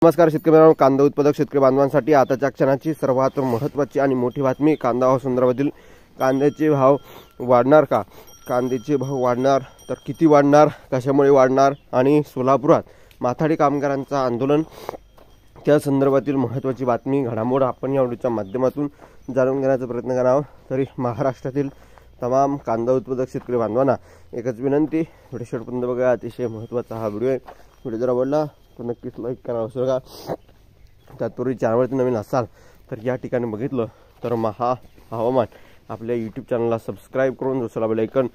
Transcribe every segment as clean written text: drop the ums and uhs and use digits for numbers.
नमस्कार शेतकरी बांधवांनो, कांदा उत्पादक शेतकरी बांधवांसाठी आताच्या क्षणाची सर्वात महत्त्वाची आणि मोठी बातमी। कांदा भाव संदर्भातील कांद्याचे भाव वाढणार का? कांद्याचे भाव वाढणार तर किती वाढणार, कशामुळे वाढणार आणि सोलापुरात माथाडी कामगारांचं आंदोलन, त्या संदर्भातील महत्त्वाची बातमी घडामोड आपण या व्हिडिओच्या माध्यमातून जाणून घेण्याचा प्रयत्न करणार आहोत। तरी महाराष्ट्रातील तमाम कांदा उत्पादक शेतकरी बांधवांना एकच विनंती, व्हिडिओ शेवटपर्यंत बघा, अतिशय महत्त्वाचा हा व्हिडिओ आहे। व्हिडिओ जर आवडला तर नक्कीच लाईक करा, विसरू नका। त्याचपूर्वी चॅनलवरती नवीन असाल तर या ठिकाणी बघितलं तर महा हवामान आपल्या यूट्यूब चॅनलला सबस्क्राईब करून दुसरा बेल आयकॉन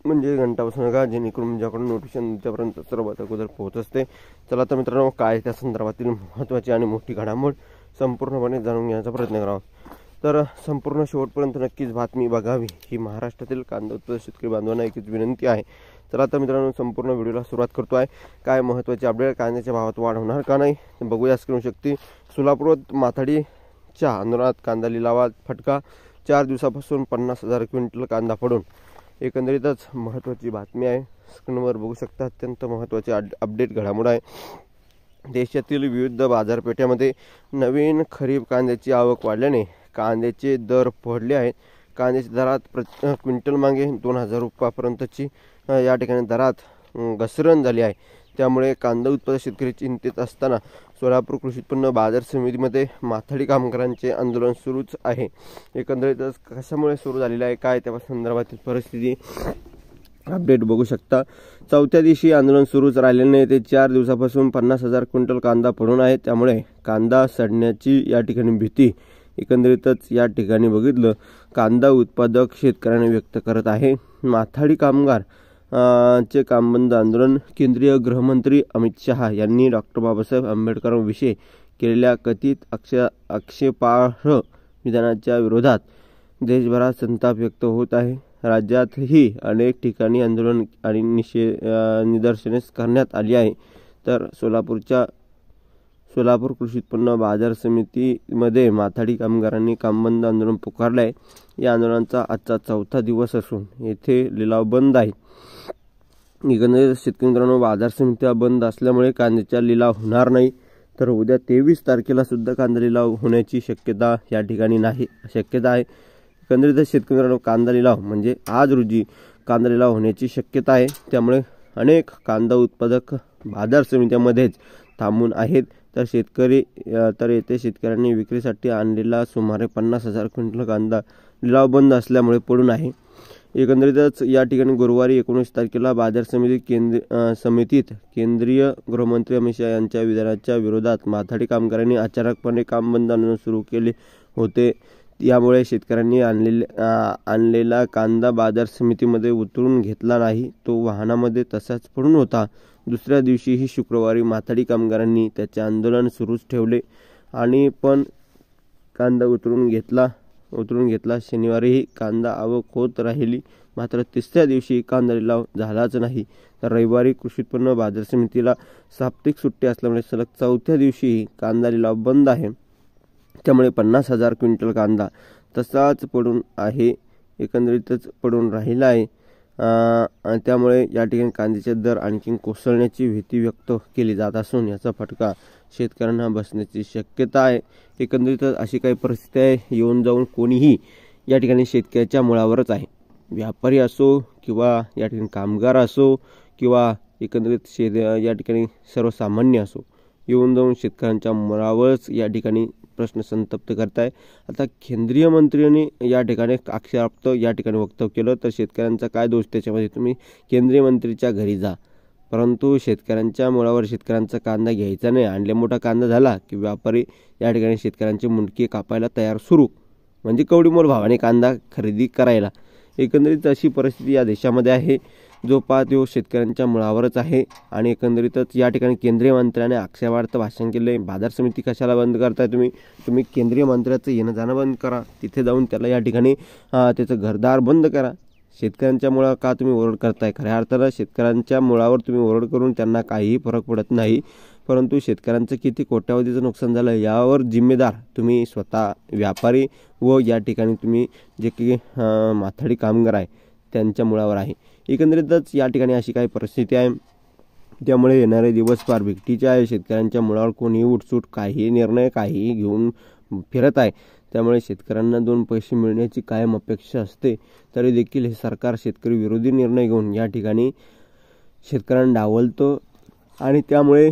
म्हणजे घंटा बसवू नका, जेणेकरून माझ्याकडून नोटिफिकेशन त्यापर्यंत सर्वात अगोदर पोहोचत असते। चला तर मित्रांनो, काय त्या संदर्भातील महत्त्वाची आणि मोठी घडामोड संपूर्णपणे जाणून घेण्याचा प्रयत्न करावा। तर संपूर्ण शेवटपर्यंत नक्कीच बातमी बघावी ही महाराष्ट्रातील कांदा उत्पादक शेतकरी बांधवांना एकच विनंती आहे। चला तर मित्रांनो, संपूर्ण व्हिडिओला सुरुवात करतोय। काय महत्त्वाचे अपडेट, कांद्याच्या भावात वाढ होणार का नाही बघूया स्क्रीन शक्ती। सोलापुरात माथाडीच्या आंदोलनात कांदा लिलावात फटका, 4 दिवसापासून 50,000 क्विंटल कांदा पडून एकंदरीतच महत्त्वाची बातमी आहे। स्क्रीनवर बघू शकता, अत्यंत महत्त्वाचे अपडेट घडामोड आहे। देशातील विविध बाजारपेठांमध्ये नवीन खरीप कांद्याची आवक वाढल्याने कांद्याचे दर पडले आहेत। कांद्याच्या दरात क्विंटल मागे 2,000 रुपयापर्यंतची या ठिकाणी दरात घसरण झाली आहे। त्यामुळे कांदा उत्पादक शेतकरी चिंतेत असताना सोलापूर कृषी उत्पन्न बाजार समितीमध्ये माथाडी कामगारांचे आंदोलन सुरूच आहे। एकंदरीतच कशामुळे सुरू झालेले आहे, काय त्या संदर्भातील परिस्थिती अपडेट बघू शकता। चौथ्या दिवशी आंदोलन सुरूच राहिल्याने ते 4 दिवसापासून 50,000 क्विंटल कांदा पडून आहे। त्यामुळे कांदा सडण्याची या ठिकाणी भीती एकंदरीतच या ठिकाणी बघितलं कांदा उत्पादक शेतकऱ्यांनी व्यक्त करत आहे। माथाडी कामगार चे कामबंद आंदोलन, केंद्रीय गृहमंत्री अमित शहा यांनी डॉक्टर बाबासाहेब आंबेडकरांविषयी केलेल्या कथित आक्षेपार्ह विधानाच्या विरोधात देशभरात संताप व्यक्त होत आहे। राज्यातही अनेक ठिकाणी आंदोलन आणि निदर्शने करण्यात आली आहे। तर सोलापूर कृषी उत्पन्न बाजार समितीमध्ये माथाडी कामगारांनी कामबंद आंदोलन पुकारले आहे। या आंदोलनाचा आजचा 4था दिवस असून येथे लिलाव बंद आहे। एकंदरीत शेतकरी मित्रांनो, बाजार समित्या बंद असल्यामुळे कांद्याचा लिलाव होणार नाही। तर उद्या 23 तारखेला सुद्धा कांदा लिलाव होण्याची शक्यता या ठिकाणी आहे। एकंदरीत शेतकरी मित्रांनो, कांदा लिलाव म्हणजे आज रोजी कांदा लिलाव होण्याची शक्यता आहे। त्यामुळे अनेक कांदा उत्पादक बाजार समित्यांमध्येच थांबून आहेत। तर येथे शेतकऱ्यांनी विक्रीसाठी आणलेला सुमारे 50,000 क्विंटल कांदा लिलाव बंद असल्यामुळे पडून आहे। एकंदरीतच या ठिकाणी गुरुवारी 19 तारखेला बाजार समितीत केंद्रीय गृहमंत्री अमित शहा यांच्या विधानाच्या विरोधात माथाडी कामगारांनी अचानकपणे कामबंद आंदोलन सुरू केले होते। यामुळे शेतकऱ्यांनी आणलेला कांदा बाजार समितीमध्ये उतरून घेतला नाही, तो वाहनामध्ये तसाच पडून होता। दुसऱ्या दिवशीही शुक्रवारी माथाडी कामगारांनी त्याचे आंदोलन सुरूच ठेवले आणि पण कांदा उतरून घेतला। शनिवारीही कांदा आवक होत राहिली, मात्र तिसऱ्या दिवशी कांदा लिलाव झालाच नाही। तर रविवारी कृषी उत्पन्न बाजार समितीला साप्ताहिक सुट्टी असल्यामुळे सलग 4थ्या दिवशीही कांदा लिलाव बंद आहे। त्यामुळे 50,000 क्विंटल कांदा तसाच पडून आहे, एकंदरीतच पडून राहिला आहे। त्यामुळे या ठिकाणी कांद्याचे दर आणखी कोसळण्याची भीती व्यक्त केली जात असून याचा फटका शेतकऱ्यांना बसण्याची शक्यता आहे। एकंदरीतच अशी काही परिस्थिती आहे, येऊन जाऊन कोणीही या ठिकाणी शेतकऱ्याच्या मुळावरच आहे। व्यापारी असो किंवा या ठिकाणी कामगार असो किंवा एकंदरीत या ठिकाणी सर्वसामान्य असो, येऊन जाऊन शेतकऱ्यांच्या मुळावरच या ठिकाणी प्रश्न संतप्त करताय। आता केंद्रीय मंत्र्यांनी या ठिकाणी आक्षेपार्ह या ठिकाणी वक्तव्य केलं, तर शेतकऱ्यांचा काय दोष त्याच्यामध्ये? तुम्ही केंद्रीय मंत्रीच्या घरी जा, परंतु शेतकऱ्यांच्या मुळावर शेतकऱ्यांचा कांदा घ्यायचा नाही। आणले मोठा कांदा झाला की व्यापारी या ठिकाणी शेतकऱ्यांचे मुंडके कापायला तयार सुरू, म्हणजे कवडीमोल भावाने कांदा खरेदी करायला। एकंदरीत अशी परिस्थिती या देशामध्ये आहे, जो पाहतो शेतकऱ्यांच्या मुळावरच आहे। आणि एकंदरीतच या ठिकाणी केंद्रीय मंत्र्याने आक्षेपार्ह भाषण केले। बाजार समिती कशाला बंद करताय तुम्ही केंद्रीय मंत्र्याचं येणं जाणं बंद करा, तिथे जाऊन त्याला या ठिकाणी त्याचं घरदार बंद करा। शेतकऱ्यांच्या मुळावर का तुम्ही ओरड करताय? खऱ्या अर्थानं शेतकऱ्यांच्या मुळावर तुम्ही ओरड करून त्यांना काहीही फरक पडत नाही, परंतु शेतकऱ्यांचं किती कोट्यावधीचं नुकसान झालं यावर जिम्मेदार तुम्ही स्वतः व्यापारी व या ठिकाणी तुम्ही जे की माथाडी कामगार आहे त्यांच्या मुळावर आहे। एकंदरीतच या ठिकाणी अशी काही परिस्थिती आहे। त्यामुळे येणारे दिवस फार भीतीचे आहे. शेतकऱ्यांच्या मुळावर कोणीही उठसूट काही निर्णय काहीही घेऊन फिरत आहे. त्यामुळे शेतकऱ्यांना 2 पैसे मिळण्याची कायम अपेक्षा असते, तरी देखील हे सरकार शेतकरी विरोधी निर्णय घेऊन या ठिकाणी शेतकऱ्यांना डावलतो. आणि त्यामुळे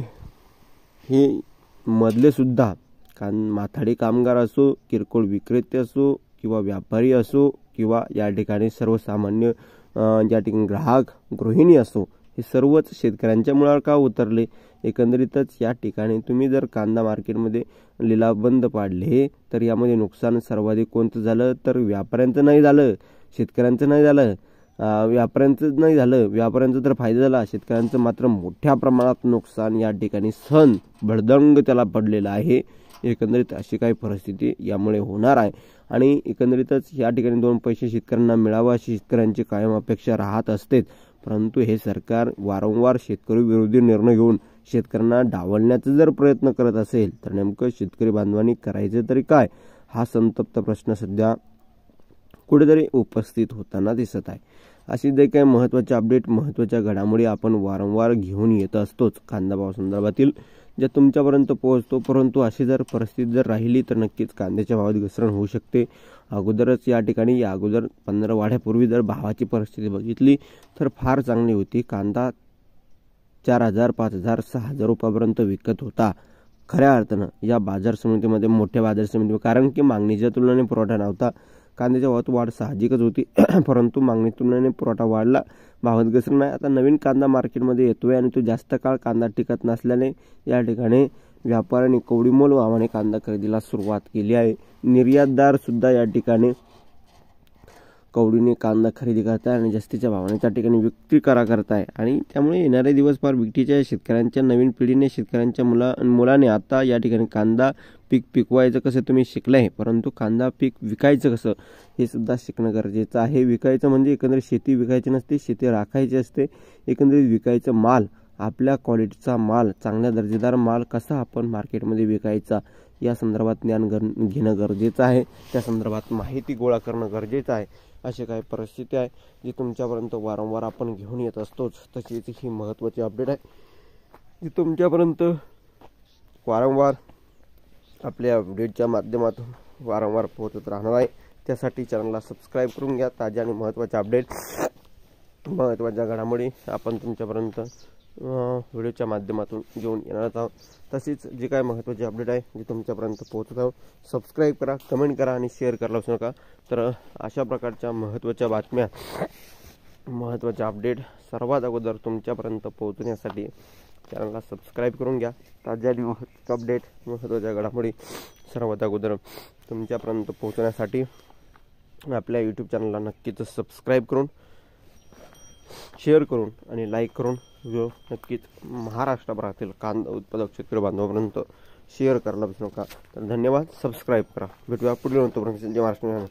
हे मधले सुद्धा माथाडी कामगार असो, किरकोळ विक्रेते असो किंवा व्यापारी असो किंवा या ठिकाणी सर्वसामान्य ज्या ठिकाणी ग्राहक गृहिणी असो, हे सर्वच शेतकऱ्यांच्या मुळावर का उतरले. एकंदरीतच या ठिकाणी तुम्ही जर कांदा मार्केटमध्ये लिलाव बंद पाडले तर यामध्ये नुकसान सर्वाधिक कोणतं झालं तर व्यापाऱ्यांचं नाही झालं, शेतकऱ्यांचं नाही झालं, व्यापाऱ्यांचं नाही झालं. व्यापाऱ्यांचा तर फायदा झाला, शेतकऱ्यांचं मात्र मोठ्या प्रमाणात नुकसान या ठिकाणी भडदंग त्याला पडलेलं आहे. एकंदरीत अशी काही परिस्थिती यामुळे होणार आहे. आणि एकंदरीतच या ठिकाणी 2 पैसे शेतकऱ्यांना मिळावं अशी शेतकऱ्यांची कायम अपेक्षा राहत असतेच. परंतु हे सरकार वारंवार शेतकरी विरोधी निर्णय घेऊन शेतकऱ्यांना डावलण्याचा जर प्रयत्न करत असेल तर नेमकं शेतकरी बांधवांनी करायचं तरी काय, हा संतप्त प्रश्न सध्या कुठेतरी उपस्थित होताना दिसत आहे. अशी जे काही महत्त्वाचे अपडेट, महत्त्वाच्या घडामोडी आपण वारंवार घेऊन येत असतोच कांदा भाव संदर्भातील, ज्या तुमच्यापर्यंत पोहोचतो. परंतु अशी जर परिस्थिती जर राहिली तर नक्कीच कांद्याच्या भावात घसरण होऊ शकते. अगोदरच या ठिकाणी अगोदर 15 आठवड्यापूर्वी जर भावाची परिस्थिती बघितली तर फार चांगली होती. कांदा 4,000, 5,000, 6,000 रुपयापर्यंत विकत होता खऱ्या अर्थानं या बाजार समितीमध्ये, मोठ्या बाजार समितीमध्ये, कारण की मागणीच्या तुलनेने पुरवठा नव्हता. कांद्याच्या भावात वाढ साहजिकच होती, परंतु मागणी तुलनेने पुरवठा वाढला, भावात घसरण नाही. आता नवीन कांदा मार्केटमध्ये येतोय आणि तो जास्त काळ कांदा टिकत नसल्याने या ठिकाणी व्यापाऱ्यांनी कवडीमोल भावाने कांदा खरेदीला सुरुवात केली आहे. निर्यातदार सुद्धा या ठिकाणी कवडीने कांदा खरेदी करताय आणि जास्तीच्या भावाने त्या ठिकाणी विक्री करताय. आणि त्यामुळे येणारे दिवस फार भीतीचे आहे. शेतकऱ्यांच्या नवीन पिढीने, शेतकऱ्यांच्या मुलाने आता या ठिकाणी कांदा पीक पिकवायचं कसं तुम्ही शिकलंय, परंतु कांदा पीक विकायचं कसं हे सुद्धा शिकणं गरजेचं आहे. विकायचं म्हणजे एकंदरीत शेती विकायची नसते, शेती राखायची असते. एकंदरीत विकायचं माल, आपल्या क्वालिटीचा माल, चांगल्या दर्जेदार माल कसा आपण मार्केटमध्ये विकायचा या संदर्भात ज्ञान घेणं गरजेचं आहे. त्या संदर्भात माहिती गोळा करणं गरजेचं आहे. अशी काही परिस्थिती आहे जी तुमच्यापर्यंत वारंवार आपण घेऊन येत असतोच. तशीच ही महत्त्वाची अपडेट आहे जी तुमच्यापर्यंत वारंवार आपल्या अपडेटच्या माध्यमातून वारंवार पोहोचत राहणार आहे. त्यासाठी चॅनलला सबस्क्राईब करून घ्या. ताज्या आणि महत्त्वाच्या अपडेट, महत्त्वाच्या घडामोडी आपण तुमच्यापर्यंत व्हिडिओच्या माध्यमातून घेऊन येणार आहोत. तशीच जी काय महत्त्वाची अपडेट आहे जी तुमच्यापर्यंत पोहोचत आहोत, सबस्क्राईब करा, कमेंट करा आणि शेअर करायला विसरू नका. तर अशा प्रकारच्या महत्त्वाच्या बातम्या, महत्त्वाच्या अपडेट सर्वात अगोदर तुमच्यापर्यंत पोहोचण्यासाठी चॅनलला सबस्क्राईब करून घ्या. ताज्या आणि अपडेट, महत्त्वाच्या घडामोडी सर्वात अगोदर तुमच्यापर्यंत पोहोचण्यासाठी आपल्या यूट्यूब चॅनलला नक्कीच सबस्क्राईब करून, शेअर करून आणि लाईक करून व्हिडिओ नक्कीच महाराष्ट्रभरातील कांदा उत्पादक शेतकरी बांधवांपर्यंत शेअर करायला विसरू नका. तर धन्यवाद, सबस्क्राईब करा. भेटूया पुढील नंतर. जय महाराष्ट्र.